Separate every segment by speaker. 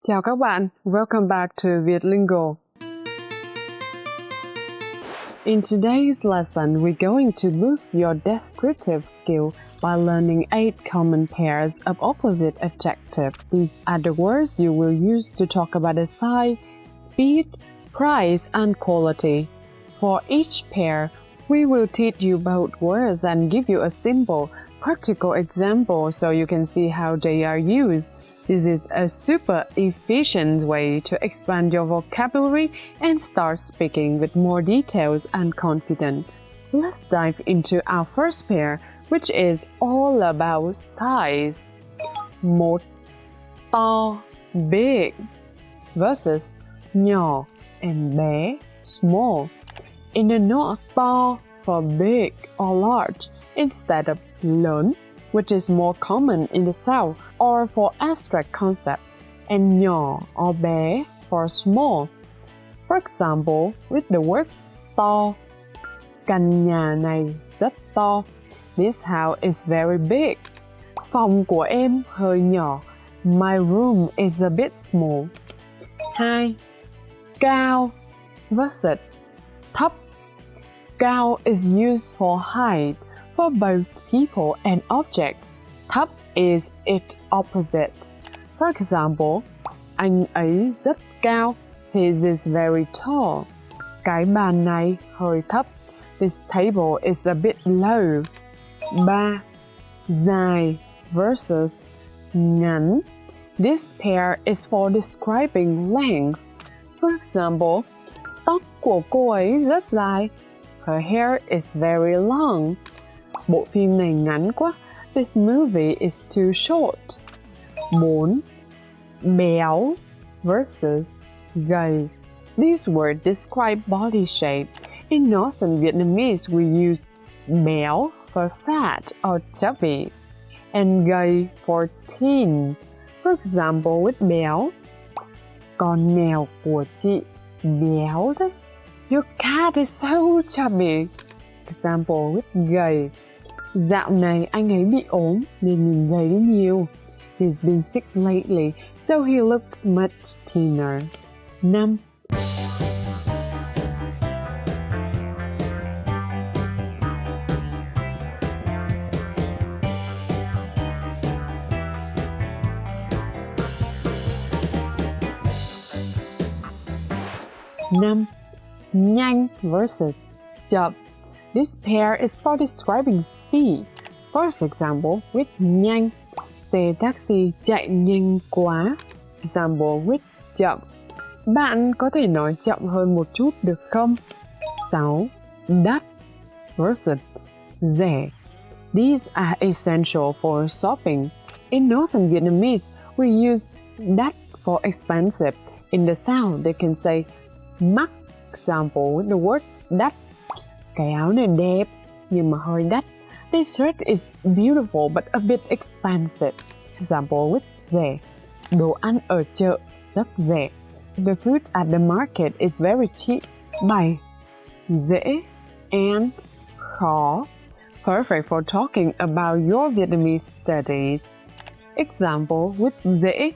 Speaker 1: Chào các bạn, welcome back to Vietlingo. In today's lesson, we're going to boost your descriptive skill by learning 8 common pairs of opposite adjectives. These are the words you will use to talk about the size, speed, price, and quality. For each pair, we will teach you both words and give you a simple, practical example so you can see how they are used. This is a super efficient way to expand your vocabulary and start speaking with more details and confidence. Let's dive into our first pair, which is all about size. Một, to, big, versus nhỏ and bé, small. In the North, to for big or large instead of lớn, which is more common in the South, or for abstract concept, and nhỏ or bé for small. For example, with the word to, căn nhà này rất to. This house is very big. Phòng của em hơi nhỏ. My room is a bit small. 2. Cao versus thấp. Cao is used for height for both people and objects. Thấp is its opposite. For example, anh ấy rất cao. He is very tall. Cái bàn này hơi thấp. This table is a bit low. 3. Dài versus ngắn. This pair is for describing length. For example, tóc của cô ấy rất dài. Her hair is very long. Bộ phim này ngắn quá. This movie is too short. 4. Béo versus gầy. These words describe body shape. In Northern Vietnamese, we use béo for fat or chubby, and gầy for thin. For example, with béo, con mèo của chị béo đấy. Your cat is so chubby. Example with gầy. Dạo này anh ấy bị ốm nên nhìn gầy đi nhiều. He's been sick lately, so he looks much thinner. 5. Nhanh versus chậm. This pair is for describing speed. For example, with nhanh, xe taxi chạy nhanh quá. Example with chậm. Bạn có thể nói chậm hơn một chút được không? 6. Đắt versus rẻ. These are essential for shopping. In Northern Vietnamese, we use đắt for expensive. In the South, they can say mắc. Example with the word đắt. Cái áo này đẹp nhưng mà hơi đắt. This shirt is beautiful but a bit expensive. Example with rẻ. Đồ ăn ở chợ rất rẻ. The food at the market is very cheap. 7. Dễ and khó. Perfect for talking about your Vietnamese studies. Example with dễ.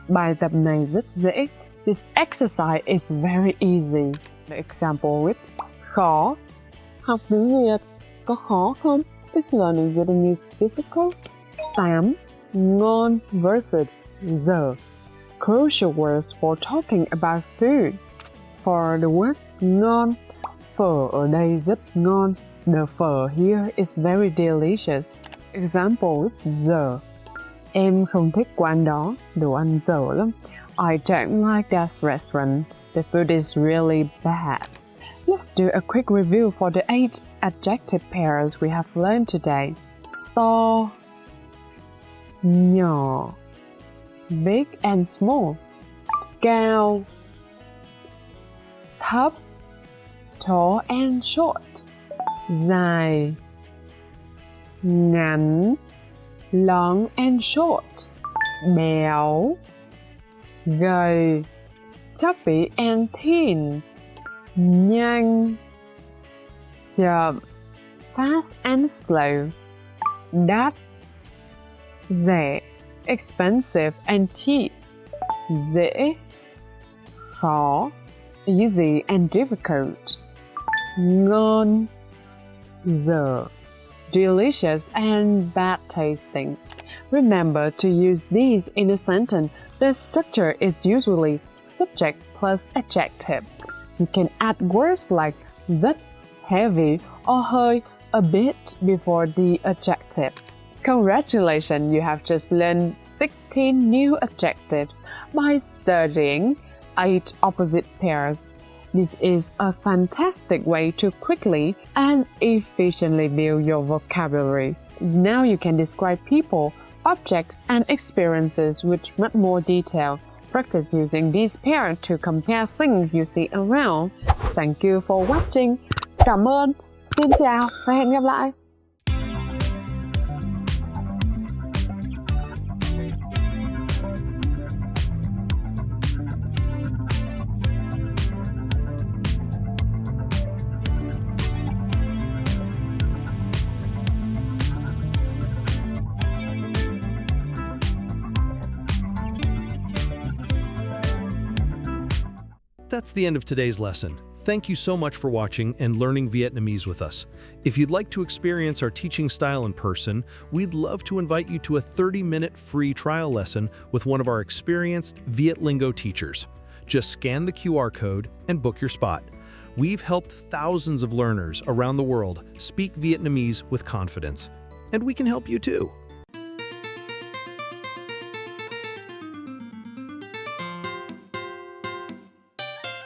Speaker 1: Bài tập này rất dễ. This exercise is very easy. The example with khó. Học tiếng Việt có khó không? Is learning Vietnamese difficult? 8. Ngon versus dở. Crucial words for talking about food. For the word ngon, phở ở đây rất ngon. The phở here is very delicious. Example with dở. Em không thích quán đó, đồ ăn dở lắm. I don't like that restaurant. The food is really bad. Let's do a quick review for the 8 adjective pairs we have learned today. To, nhỏ, big and small. Cao, thấp, tall and short. Dài, ngắn, long and short. Béo, gầy, chubby and thin. Nhanh, chậm, fast and slow. Đắt, rẻ, expensive and cheap. dễ, khó, easy and difficult. Ngon, dở, delicious and bad tasting. Remember to use these in a sentence. The structure is usually subject plus adjective. You can add words like rất, heavy, or hơi, a bit before the adjective. Congratulations, you have just learned 16 new adjectives by studying 8 opposite pairs. This is a fantastic way to quickly and efficiently build your vocabulary. Now you can describe people, objects, and experiences with much more detail. Practice using these pairs to compare things you see around. Thank you for watching. Cảm ơn. Xin chào và hẹn gặp lại.
Speaker 2: That's the end of today's lesson. Thank you so much for watching and learning Vietnamese with us. If you'd like to experience our teaching style in person, we'd love to invite you to a 30-minute free trial lesson with one of our experienced Vietlingo teachers. Just scan the QR code and book your spot. We've helped thousands of learners around the world speak Vietnamese with confidence. And we can help you too.